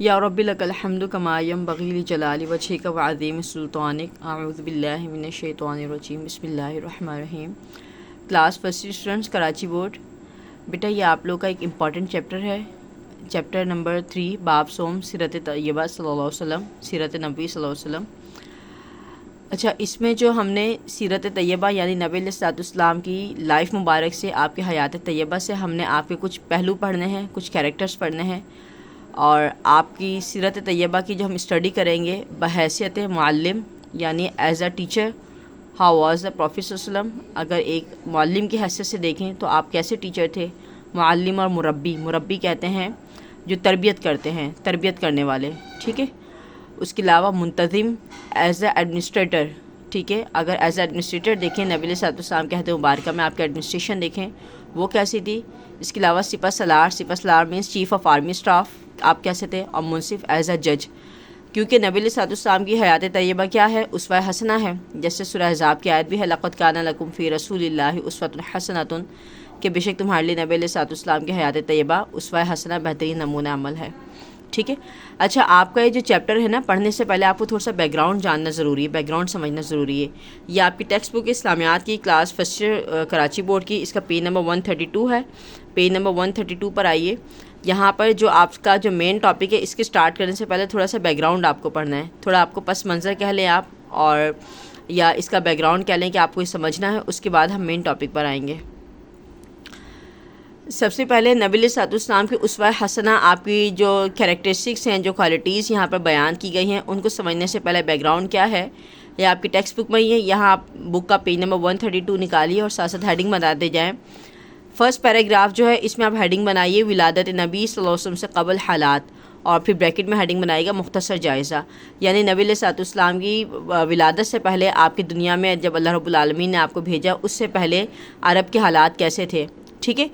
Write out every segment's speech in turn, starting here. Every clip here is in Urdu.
یا رب لک الحمد کما ینبغی لجلال وجہک وعظیم سلطانک اعوذ باللہ من الشیطان الرجیم بسم اللہ الرحمن الرحیم۔ Class first students Karachi board, بیٹا یہ آپ لوگ کا ایک امپورٹنٹ چیپٹر ہے، چیپٹر نمبر 3 باب صوم سیرت طیبہ صلی اللہ علیہ وسلم، سیرت نبی صلی اللہ علیہ وسلم۔ اچھا، اس میں جو ہم نے سیرت طیبہ یعنی نبی علیہ الصلوۃ والسلام کی لائف مبارک سے، آپ کی حیات طیبہ سے ہم نے آپ کے کچھ پہلو پڑھنے ہیں، کچھ کیریکٹرز پڑھنے ہیں، اور آپ کی سیرت طیبہ کی جو ہم اسٹڈی کریں گے بحیثیت معلم یعنی as a teacher, how was the prophet صلی اللہ علیہ وسلم۔ اگر ایک معلم کی حیثیت سے دیکھیں تو آپ کیسے ٹیچر تھے، معلم اور مربی کہتے ہیں جو تربیت کرتے ہیں، تربیت کرنے والے، ٹھیک ہے۔ اس کے علاوہ منتظم ایز اے ایڈمنسٹریٹر، ٹھیک ہے۔ اگر ایز اے ایڈمنسٹریٹر دیکھیں، نبی علیہ الصلوۃ والسلام کے عہد مبارکہ میں آپ کی ایڈمنسٹریشن دیکھیں وہ کیسی تھی۔ اس کے علاوہ سپہ سالار means chief of army staff, آپ کیسے تھے، اور منصف ایز اے جج، کیونکہ نبی علیہ الصلوۃ والسلام کی حیات طیبہ کیا ہے، اسوہ حسنہ ہے۔ جیسے سورہ احزاب کی آیت بھی ہے، لقد کان لکم فی رسول اللہ اسوۃ حسنۃ، کہ بے شک تمہارے لیے نبی علیہ الصلوۃ والسلام کی حیات طیبہ اسوہ حسنہ، بہترین نمونہ عمل ہے، ٹھیک ہے۔ اچھا، آپ کا یہ جو چیپٹر ہے نا، پڑھنے سے پہلے آپ کو تھوڑا سا بیک گراؤنڈ جاننا ضروری ہے، بیک گراؤنڈ سمجھنا ضروری ہے۔ یہ آپ کی ٹیکسٹ بک اسلامیات کی کلاس فرسٹ کراچی بورڈ کی، اس کا پیج نمبر 132 ہے۔ پیج نمبر 132 پر آئیے۔ یہاں پر جو آپ کا جو مین ٹاپک ہے، اس کے سٹارٹ کرنے سے پہلے تھوڑا سا بیک گراؤنڈ آپ کو پڑھنا ہے، تھوڑا آپ کو پس منظر کہہ لیں آپ، اور یا اس کا بیک گراؤنڈ کہہ لیں کہ آپ کو یہ سمجھنا ہے، اس کے بعد ہم مین ٹاپک پر آئیں گے۔ سب سے پہلے نبی علیہ الصلوۃ والسلام کی اسوہ حسنہ، آپ کی جو کیریکٹرسٹکس ہیں، جو کوالٹیز یہاں پر بیان کی گئی ہیں، ان کو سمجھنے سے پہلے بیک گراؤنڈ کیا ہے، یہ آپ کی ٹیکسٹ بک میں ہی ہے۔ یہاں آپ بک کا پیج نمبر 132 نکالیے اور ساتھ ساتھ ہیڈنگ بناتے جائیں۔ فرسٹ پیراگراف جو ہے، اس میں آپ ہیڈنگ بنائیے ولادت نبی صلی اللہ علیہ وسلم سے قبل حالات، اور پھر بریکٹ میں ہیڈنگ بنائے گا مختصر جائزہ، یعنی نبی علیہ الصلوۃ والسلام کی ولادت سے پہلے، آپ کی دنیا میں جب اللہ رب العالمین نے آپ کو بھیجا، اس سے پہلے عرب کے حالات کیسے تھے، ٹھیک ہے۔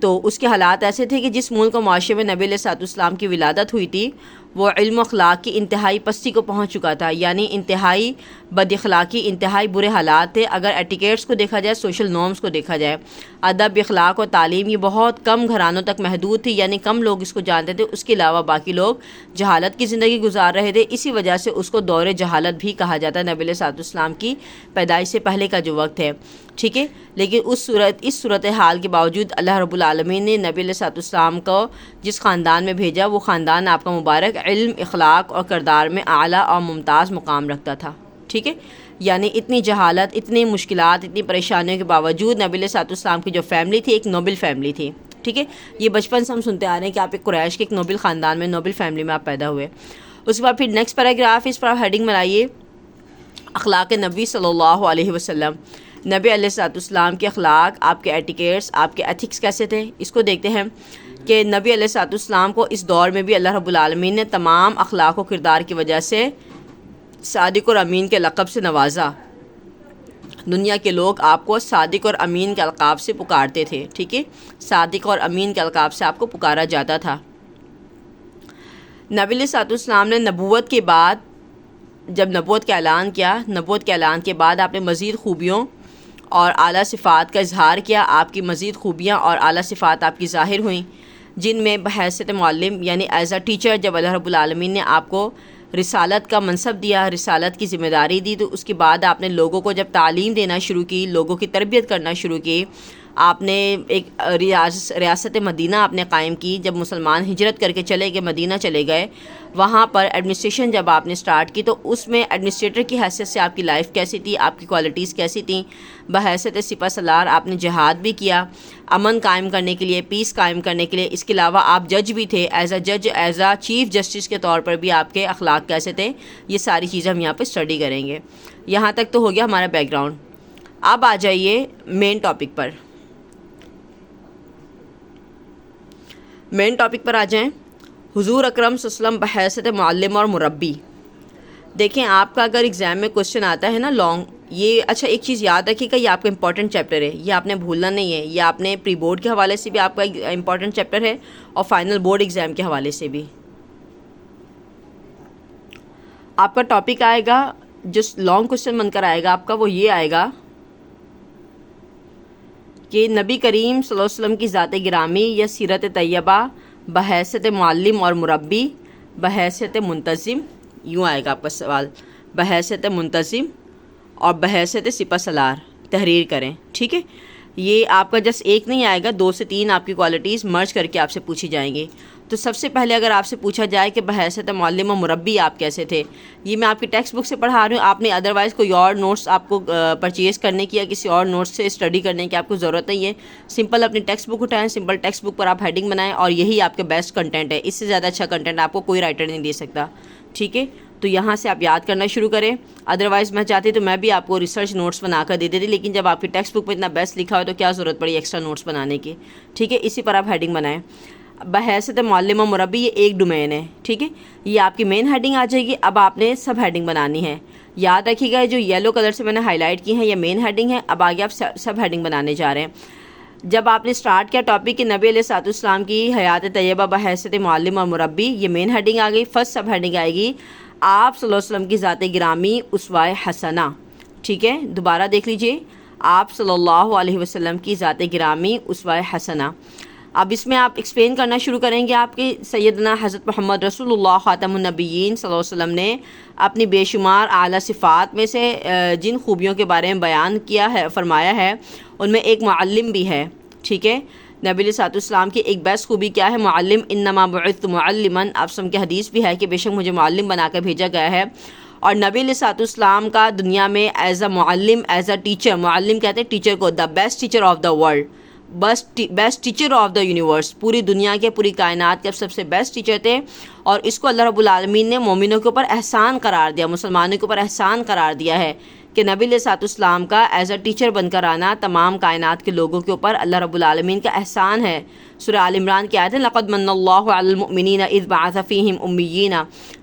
تو اس کے حالات ایسے تھے کہ جس ملک و معاشرے میں نبی علیہ الصلوۃ والسلام کی ولادت ہوئی تھی، وہ علم و اخلاق کی انتہائی پستی کو پہنچ چکا تھا، یعنی انتہائی بد اخلاقی، انتہائی برے حالات تھے۔ اگر ایٹیکیٹس کو دیکھا جائے، سوشل نارمز کو دیکھا جائے، ادب، اخلاق اور تعلیم، یہ بہت کم گھرانوں تک محدود تھی، یعنی کم لوگ اس کو جانتے تھے۔ اس کے علاوہ باقی لوگ جہالت کی زندگی گزار رہے تھے، اسی وجہ سے اس کو دور جہالت بھی کہا جاتا ہے، نبی علیہ الصلوۃ والسلام کی پیدائش سے پہلے کا جو وقت ہے، ٹھیک ہے۔ لیکن اس صورتحال کے باوجود اللہ رب العالمین نے نبی علیہ الصلوۃ والسلام کو جس خاندان میں بھیجا، وہ خاندان آپ کا مبارک علم، اخلاق اور کردار میں اعلیٰ اور ممتاز مقام رکھتا تھا، ٹھیک ہے۔ یعنی اتنی جہالت، اتنی مشکلات، اتنی پریشانیوں کے باوجود نبی علیہ الصلوۃ والسلام کی جو فیملی تھی، ایک نوبل فیملی تھی، ٹھیک ہے۔ یہ بچپن سے ہم سنتے آ رہے ہیں کہ آپ ایک قریش کے ایک نوبل خاندان میں، نوبل فیملی میں آپ پیدا ہوئے۔ اس کے بعد پھر نیکسٹ پیراگراف، اس پر آپ ہیڈنگ بنائیے اخلاق نبی صلی اللہ علیہ وسلم۔ نبی علیہ الصلوۃ والسلام کے اخلاق، آپ کے ایٹیکیٹس، آپ کے ایتھکس کیسے تھے، اس کو دیکھتے ہیں کہ نبی علیہ الصلوۃ والسلام کو اس دور میں بھی اللہ رب العالمین نے تمام اخلاق و کردار کی وجہ سے صادق اور امین کے لقب سے نوازا۔ دنیا کے لوگ آپ کو صادق اور امین کے القاب سے پکارتے تھے، ٹھیک ہے۔ صادق اور امین کے القاب سے آپ کو پکارا جاتا تھا۔ نبی علیہ الصلوۃ والسلام نے نبوت کے بعد، جب نبوت کا اعلان کیا، نبوت کے اعلان کے بعد آپ نے مزید خوبیوں اور اعلیٰ صفات کا اظہار کیا۔ آپ کی مزید خوبیاں اور اعلیٰ صفات آپ کی ظاہر ہوئیں، جن میں بحیثیت معلم یعنی ایز اے ٹیچر، جب اللہ رب العالمین نے آپ کو رسالت کا منصب دیا، رسالت کی ذمہ داری دی، تو اس کے بعد آپ نے لوگوں کو جب تعلیم دینا شروع کی، لوگوں کی تربیت کرنا شروع کی، آپ نے ایک ریاست مدینہ آپ نے قائم کی۔ جب مسلمان ہجرت کر کے چلے گئے، مدینہ چلے گئے، وہاں پر ایڈمنسٹریشن جب آپ نے سٹارٹ کی، تو اس میں ایڈمنسٹریٹر کی حیثیت سے آپ کی لائف کیسی تھی، آپ کی کوالٹیز کیسی تھیں۔ بحیثیت سپہ سالار آپ نے جہاد بھی کیا، امن قائم کرنے کے لیے، پیس قائم کرنے کے لیے۔ اس کے علاوہ آپ جج بھی تھے، ایز اے جج، ایز اے چیف جسٹس کے طور پر بھی آپ کے اخلاق کیسے تھے۔ یہ ساری چیزیں ہم یہاں پہ اسٹڈی کریں گے۔ یہاں تک تو ہو گیا ہمارا بیک گراؤنڈ۔ اب آ جائیے مین ٹاپک پر، مین ٹاپک پر آ جائیں۔ حضور اکرم صلی اللہ علیہ وسلم بحیثیت معلم اور مربی۔ دیکھیں، آپ کا اگر ایگزام میں کوشچن آتا ہے نا لانگ، یہ اچھا ایک چیز یاد رکھیے گا، یہ آپ کا امپورٹنٹ چیپٹر ہے، یہ آپ نے بھولنا نہیں ہے۔ یہ آپ نے پری بورڈ کے حوالے سے بھی آپ کا امپورٹنٹ چیپٹر ہے، اور فائنل بورڈ ایگزام کے حوالے سے بھی آپ کا ٹاپک آئے گا، جو لانگ کوشچن بن کر آئے گا آپ کا، وہ یہ آئے گا کہ نبی کریم صلی اللہ علیہ وسلم کی ذات گرامی یا سیرت طیبہ بحیثیت معلم اور مربی بحیثیت منتظم، یوں آئے گا آپ کا سوال، بحیثیت منتظم اور بحیثیت سپہ سالار تحریر کریں، ٹھیک ہے. یہ آپ کا جس ایک نہیں آئے گا، 2 سے 3 آپ کی کوالٹیز مرج کر کے آپ سے پوچھی جائیں گی. تو سب سے پہلے اگر آپ سے پوچھا جائے کہ بحیثیت معلم و مربی آپ کیسے تھے، یہ میں آپ کی ٹیکسٹ بک سے پڑھا رہی ہوں. آپ نے ادروائز کوئی اور نوٹس آپ کو پرچیز کرنے کی یا کسی اور نوٹس سے اسٹڈی کرنے کی آپ کو ضرورت نہیں ہے. سمپل اپنی ٹیکسٹ بک اٹھائیں، سمپل ٹیکسٹ بک پر آپ ہیڈنگ بنائیں اور یہی آپ کے بیسٹ کنٹینٹ ہے. اس سے زیادہ اچھا کنٹینٹ آپ کو کوئی رائٹر نہیں دے سکتا، ٹھیک ہے. تو یہاں سے آپ یاد کرنا شروع کریں. ادروائز میں چاہتی تو میں بھی آپ کو ریسرچ نوٹس بنا کر دے دیتی، لیکن جب آپ کی ٹیکسٹ بک میں اتنا بیسٹ لکھا ہو تو کیا ضرورت پڑی ایکسٹرا نوٹس بنانے کی، ٹھیک ہے. اسی پر آپ ہیڈنگ بنائیں. بحیثیت معلم و مربی یہ ایک ڈومین ہے، ٹھیک ہے. یہ آپ کی مین ہیڈنگ آ جائے گی. اب آپ نے سب ہیڈنگ بنانی ہے. یاد رکھیے گا جو یلو کلر سے میں نے ہائی لائٹ کی ہیں یہ مین ہیڈنگ ہے. اب آگے آپ سب ہیڈنگ بنانے جا رہے ہیں. جب آپ نے سٹارٹ کیا ٹاپک کہ نبی علیہ الصلوۃ والسلام کی حیات طیبہ بحیثیت معلم اور مربی، یہ مین ہیڈنگ آ گئی. فرسٹ سب ہیڈنگ آئے گی آپ صلی اللہ علیہ وسلم کی ذات گرامی اسوہ حسنہ، ٹھیک ہے. دوبارہ دیکھ لیجئے، آپ صلی اللہ علیہ وسلم کی ذات گرامی اسوہ حسنہ. اب اس میں آپ ایکسپلین کرنا شروع کریں گے آپ کے سیدنا حضرت محمد رسول اللہ خاتم النبیین صلی اللہ علیہ وسلم نے اپنی بے شمار اعلیٰ صفات میں سے جن خوبیوں کے بارے میں بیان کیا ہے، فرمایا ہے، ان میں ایک معلم بھی ہے، ٹھیک ہے. نبی علیہ الصلوۃ والسلام کی ایک بیسٹ خوبی کیا ہے؟ معلم. انما بعثت معلما، آپ سم کی حدیث بھی ہے کہ بے شک مجھے معلم بنا کر بھیجا گیا ہے. اور نبی علیہ الصلوۃ والسلام کا دنیا میں ایز اے معلم، ایز اے ٹیچر، معلم کہتے ہیں ٹیچر کو، the best teacher of the world, best teacher of the universe, پوری دنیا کے، پوری کائنات کے سب سے بیسٹ ٹیچر تھے. اور اس کو اللہ رب العالمین نے مومنوں کے اوپر احسان قرار دیا، مسلمانوں کے اوپر احسان قرار دیا ہے کہ نبی علیہ الصلوۃ والسلام کا ایز اے ٹیچر بن کر آنا تمام کائنات کے لوگوں کے اوپر اللہ رب العالمین کا احسان ہے. سورہ آل عمران کی آیت ہے لقد من اللہ علی المؤمنین اذ بعث فیہم امیین.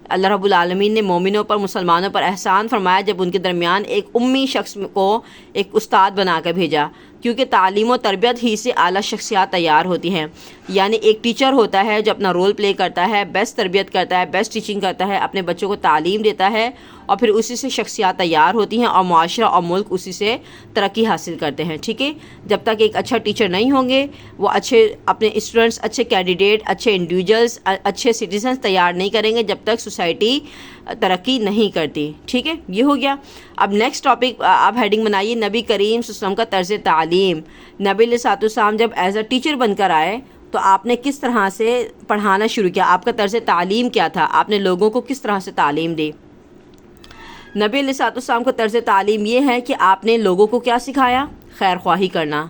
اللہ رب العالمین نے مومنوں پر، مسلمانوں پر احسان فرمایا جب ان کے درمیان ایک امی شخص کو ایک استاد بنا کر بھیجا، کیونکہ تعلیم و تربیت ہی سے اعلیٰ شخصیات تیار ہوتی ہیں. یعنی ایک ٹیچر ہوتا ہے جو اپنا رول پلے کرتا ہے، بیسٹ تربیت کرتا ہے، بیسٹ ٹیچنگ کرتا ہے، اپنے بچوں کو تعلیم دیتا ہے، اور پھر اسی سے شخصیات تیار ہوتی ہیں اور معاشرہ اور ملک اسی سے ترقی حاصل کرتے ہیں، ٹھیک ہے. جب تک ایک اچھا ٹیچر نہیں ہوں گے، وہ اچھے اپنے اسٹوڈنٹس، اچھے کینڈیڈیٹ، اچھے انڈیویجولس، اچھے سٹیزنس تیار نہیں کریں گے جب تک سوسائٹی ترقی نہیں کرتی، ٹھیک ہے. یہ ہو گیا. اب نیکسٹ ٹاپک آپ ہیڈنگ بنائیے نبی کریم صلی اللہ علیہ وسلم کا طرز تعلیم. نبی علیہ الصلوۃ والسلام جب ایز اے ٹیچر بن کر آئے تو آپ نے کس طرح سے پڑھانا شروع کیا؟ آپ کا طرز تعلیم کیا تھا؟ آپ نے لوگوں کو کس طرح سے تعلیم دی؟ نبی علیہ الصلوۃ والسلام کا طرز تعلیم یہ ہے کہ آپ نے لوگوں کو کیا سکھایا؟ خیر خواہی کرنا،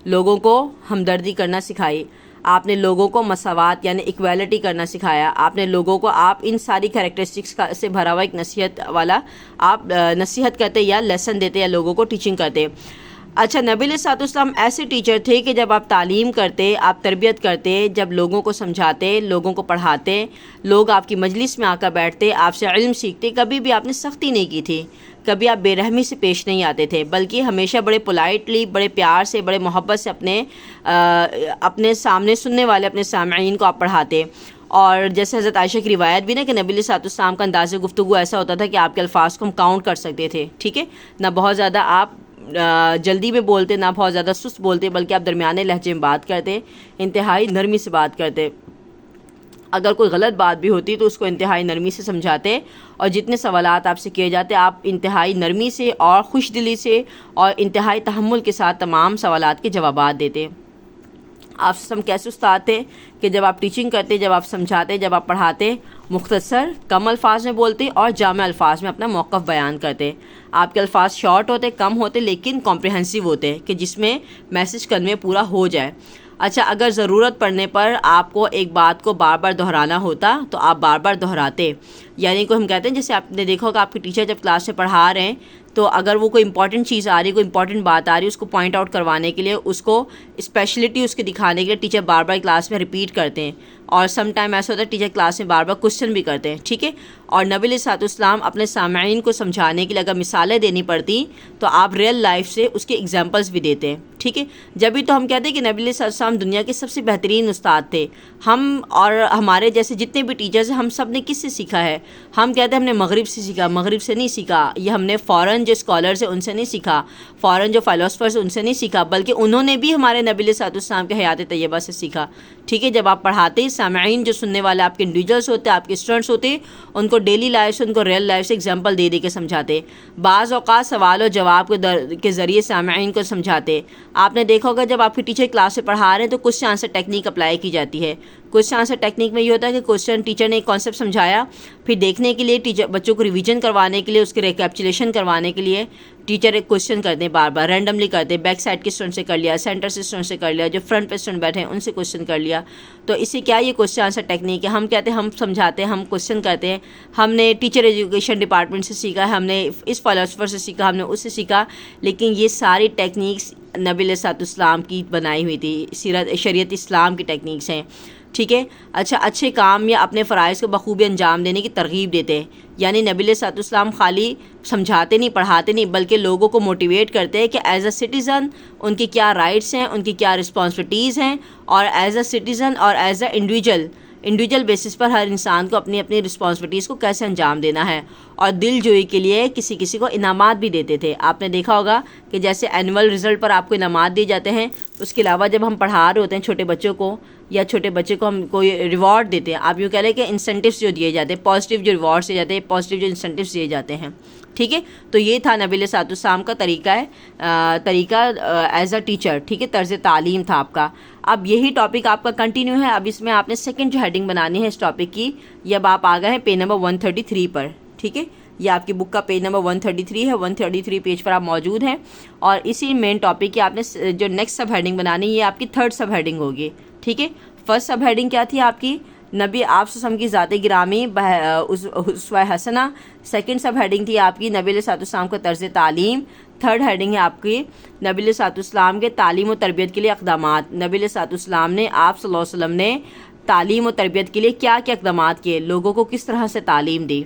لوگوں کو ہمدردی کرنا سکھائی. آپ نے لوگوں کو مساوات یعنی ایکویلٹی کرنا سکھایا. آپ نے لوگوں کو، آپ ان ساری کریکٹرسٹکس سے بھرا ہوا ایک نصیحت والا آپ نصیحت کرتے یا لیسن دیتے یا لوگوں کو ٹیچنگ کرتے. اچھا، نبی علیہ الصلوۃ والسلام ایسے ٹیچر تھے کہ جب آپ تعلیم کرتے، آپ تربیت کرتے، جب لوگوں کو سمجھاتے، لوگوں کو پڑھاتے، لوگ آپ کی مجلس میں آ کر بیٹھتے، آپ سے علم سیکھتے، کبھی بھی آپ نے سختی نہیں کی تھی، کبھی آپ بے رحمی سے پیش نہیں آتے تھے، بلکہ ہمیشہ بڑے پولائٹلی، بڑے پیار سے، بڑے محبت سے اپنے سامنے سننے والے اپنے سامعین کو آپ پڑھاتے. اور جیسے حضرت عائشہ کی روایت بھی نا کہ نبی علیہ الصلوۃ والسلام کا انداز گفتگو ایسا ہوتا تھا کہ آپ کے الفاظ کو ہم کاؤنٹ کر سکتے تھے، ٹھیک ہے. نہ بہت زیادہ آپ جلدی میں بولتے، نہ بہت زیادہ سست بولتے، بلکہ آپ درمیانے لہجے میں بات کرتے، انتہائی نرمی سے بات کرتے. اگر کوئی غلط بات بھی ہوتی تو اس کو انتہائی نرمی سے سمجھاتے، اور جتنے سوالات آپ سے کیے جاتے آپ انتہائی نرمی سے اور خوش دلی سے اور انتہائی تحمل کے ساتھ تمام سوالات کے جوابات دیتے. آپ ہم کیسے استاد تھے کہ جب آپ ٹیچنگ کرتے، جب آپ سمجھاتے، جب آپ پڑھاتے، مختصر کم الفاظ میں بولتے اور جامع الفاظ میں اپنا موقف بیان کرتے. آپ کے الفاظ شارٹ ہوتے، کم ہوتے، لیکن کمپریہنسو ہوتے کہ جس میں میسج کنوے پورا ہو جائے. اچھا، اگر ضرورت پڑنے پر آپ کو ایک بات کو بار بار دہرانا ہوتا تو آپ بار بار دہراتے. یعنی کو ہم کہتے ہیں، جیسے آپ نے دیکھا ہوگا آپ کے ٹیچر جب کلاس میں پڑھا رہے ہیں تو اگر وہ کوئی امپورٹنٹ چیز آ رہی ہے، کوئی امپورٹنٹ بات آ رہی ہے، اس کو پوائنٹ آؤٹ کروانے کے لیے، اس کو اسپیشلٹی اس کے دکھانے کے لیے ٹیچر بار بار کلاس میں ریپیٹ کرتے ہیں. اور سم ٹائم ایسا ہوتا ہے ٹیچر کلاس میں بار بار کوشچن بھی کرتے ہیں، ٹھیک ہے. اور نبی علیہ الصلوۃ والسلام اپنے سامعین کو سمجھانے کے لیے اگر مثالیں دینی پڑتی تو آپ ریئل لائف سے اس کے ایگزامپلس بھی دیتے ہیں، ٹھیک ہے. جبھی تو ہم کہتے ہیں کہ نبی علیہ الصلوۃ والسلام دنیا کے سب سے بہترین استاد تھے. ہم اور ہمارے جیسے جتنے بھی ٹیچرز ہیں، ہم سب نے کس سے سیکھا ہے؟ ہم کہتے ہیں ہم نے مغرب سے سیکھا. مغرب سے نہیں سیکھا، یہ ہم نے فورن جو اسکالرز ہیں ان سے نہیں سیکھا، فورن جو فلاسفرز ان سے نہیں سیکھا، بلکہ انہوں نے بھی ہمارے نبی علیہ الصلوۃ والسلام کے حیات طیبہ سے سیکھا، ٹھیک ہے، جب آپ پڑھاتے سامعین جو سننے والے آپ کے انڈیویجولس ہوتے ہیں، آپ کے اسٹوڈنٹس ہوتے ہیں، ان کو ڈیلی لائف سے، ان کو ریئل لائف سے ایگزامپل دے دے کے سمجھاتے. بعض اوقات سوال و جواب کے ذریعے سامعین کو سمجھاتے. آپ نے دیکھا ہوگا جب آپ کے ٹیچر کلاس سے پڑھا رہے ہیں تو کوسچن آنسر ٹیکنیک اپلائی کی جاتی ہے. کوسچن آنسر ٹیکنیک میں یہ ہوتا ہے کہ کوسچن ٹیچر نے ایک کانسیپٹ سمجھایا، پھر دیکھنے کے لیے ٹیچر بچوں کو ریویژن کروانے کے لیے، اس کے ریکیپچولیشن کروانے کے لیے ٹیچر ایک کوسچن کرتے ہیں، بار بار رینڈملی کرتے ہیں. بیک سائڈ کے اسٹوڈنٹ سے کر لیا، سینٹر سے اسٹوڈنٹ سے کر لیا، جو فرنٹ پہ اسٹوڈنٹ بیٹھے ہیں ان سے کوسچن کر لیا. تو اس سے کیا یہ کوسچن آنسر ٹیکنیک ہے. ہم کہتے ہیں ہم سمجھاتے ہیں، ہم کوسچن کرتے ہیں. ہم نے ٹیچر ایجوکیشن ڈپارٹمنٹ سے سیکھا، ہم نے اس فلاسفر سے سیکھا، ہم نے اس سے سیکھا، لیکن یہ ساری ٹیکنیکس نبی علیہ الصلوۃ والسلام کی بنائی ہوئی تھی، شریعت اسلام کی ٹیکنیکس ہیں. ٹھیک ہے. اچھا، اچھے کام یا اپنے فرائض کو بخوبی انجام دینے کی ترغیب دیتے ہیں. یعنی نبی علیہ الصلوۃ والسلام خالی سمجھاتے نہیں، پڑھاتے نہیں، بلکہ لوگوں کو موٹیویٹ کرتے ہیں کہ ایز اے سٹیزن ان کی کیا رائٹس ہیں، ان کی کیا رسپانسبلٹیز ہیں، اور ایز اے سٹیزن اور ایز اے انڈیویجول بیسس پر ہر انسان کو اپنی اپنی رسپانسبلٹیز کو کیسے انجام دینا ہے. اور دل جوئی کے لیے کسی کو انعامات بھی دیتے تھے. آپ نے دیکھا ہوگا کہ جیسے اینول رزلٹ پر آپ کو انعامات دیے جاتے ہیں، اس کے علاوہ جب ہم پڑھا رہے ہوتے ہیں چھوٹے بچوں کو، یا چھوٹے بچے کو ہم کوئی ریوارڈ دیتے ہیں، آپ یوں کہہ لیں کہ انسینٹیوز جو دیے جاتے ہیں، پازیٹیو جو ریوارڈس دیے جاتے ہیں، پازیٹیو جو انسینٹیوز دیے جاتے ہیں. ٹھیک ہے. تو یہ تھا نبی علیہ الصلوۃ والسلام کا طریقہ ایز اے ٹیچر. ٹھیک ہے. طرز تعلیم تھا آپ کا. اب یہی ٹاپک آپ کا کنٹینیو ہے. اب اس میں آپ نے سیکنڈ جو ہیڈنگ بنانی ہے اس ٹاپک کی، یہ اب آپ آ گئے ہیں پیج نمبر 133 پر. ٹھیک ہے. یہ آپ کی بک کا پیج نمبر 133 ہے. 133 پیج پر آپ موجود ہیں، اور اسی مین ٹاپک کی آپ نے جو نیکسٹ سب ہیڈنگ بنانی ہے، یہ آپ کی تھرڈ سب ہیڈنگ ہوگی. ٹھیک ہے. فرسٹ سب ہیڈنگ کیا تھی آپ کی؟ نبی آپ وسلم کی ذات گرامی اسوہ حسنہ. سیکنڈ سب ہیڈنگ تھی آپ کی نبی علیہ الصلوۃ والسلام کا طرز تعلیم. تھرڈ ہیڈنگ ہے آپ کی نبی علیہ الصلوۃ والسلام کے تعلیم و تربیت کے لیے اقدامات. نبی علیہ الصلوۃ والسلام نے، آپ صلی اللہ علیہ وسلم نے تعلیم و تربیت کے لیے کیا کیا اقدامات کیے، لوگوں کو کس طرح سے تعلیم دی.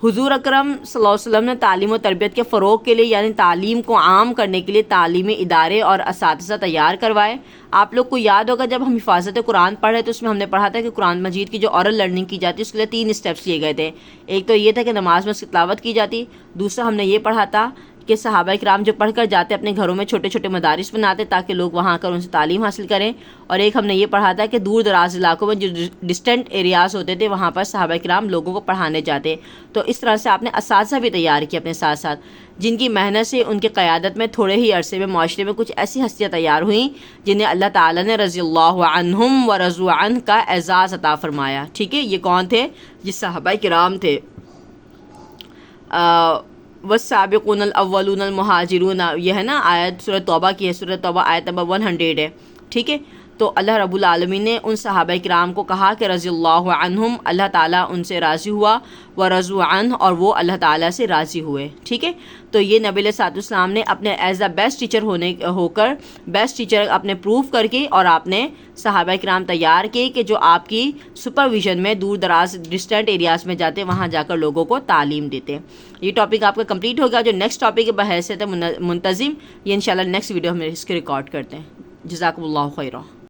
حضور اکرم صلی اللہ علیہ وسلم نے تعلیم و تربیت کے فروغ کے لیے، یعنی تعلیم کو عام کرنے کے لیے تعلیمی ادارے اور اساتذہ تیار کروائے. آپ لوگ کو یاد ہوگا جب ہم حفاظت قرآن پڑھ رہے تو اس میں ہم نے پڑھا تھا کہ قرآن مجید کی جو اورل لرننگ کی جاتی ہے اس کے لیے 3 اسٹیپس لیے گئے تھے. ایک تو یہ تھا کہ نماز میں اس کی تلاوت کی جاتی. دوسرا ہم نے یہ پڑھا تھا کہ صحابہ کرام جو پڑھ کر جاتے اپنے گھروں میں چھوٹے چھوٹے مدارس بناتے تاکہ لوگ وہاں آ کر ان سے تعلیم حاصل کریں. اور ایک ہم نے یہ پڑھا تھا کہ دور دراز علاقوں میں جو ڈسٹنٹ ایریاز ہوتے تھے وہاں پر صحابہ کرام لوگوں کو پڑھانے جاتے. تو اس طرح سے آپ نے اساتذہ بھی تیار کیے اپنے ساتھ ساتھ، جن کی محنت سے ان کی قیادت میں تھوڑے ہی عرصے میں معاشرے میں کچھ ایسی ہستیاں تیار ہوئیں جنہیں اللہ تعالیٰ نے رضی اللہ عنہم و رضوا عنہ کا اعزاز عطا فرمایا. ٹھیک ہے. یہ کون تھے؟ یہ صحابہ کرام تھے. والسابقون الاولون المہاجرون، یہ ہے نا آیت سورۃ توبہ کی ہے. سورۃ توبہ آیت نمبر 100 ہے. ٹھیک ہے. تو اللہ رب العالمین نے ان صحابہ کرام کو کہا کہ رضی اللہ عنہم، اللہ تعالیٰ ان سے راضی ہوا، ورضوا عنہ، اور وہ اللہ تعالیٰ سے راضی ہوئے. ٹھیک ہے. تو یہ نبی علیہ الصلوۃ والسلام نے اپنے ایز اے بیسٹ ٹیچر ہو کر بیسٹ ٹیچر اپنے پروو کر کے، اور آپ نے صحابہ کرام تیار کیے کہ جو آپ کی سپرویژن میں دور دراز ڈسٹنٹ ایریاز میں جاتے، وہاں جا کر لوگوں کو تعلیم دیتے. یہ ٹاپک آپ کا کمپلیٹ ہوگا. جو نیکسٹ ٹاپک ہے بحیثیت منتظم، یہ انشاءاللہ نیکسٹ ویڈیو ہم اس کے ریکارڈ کرتے ہیں. جزاکم اللہ خیرہ.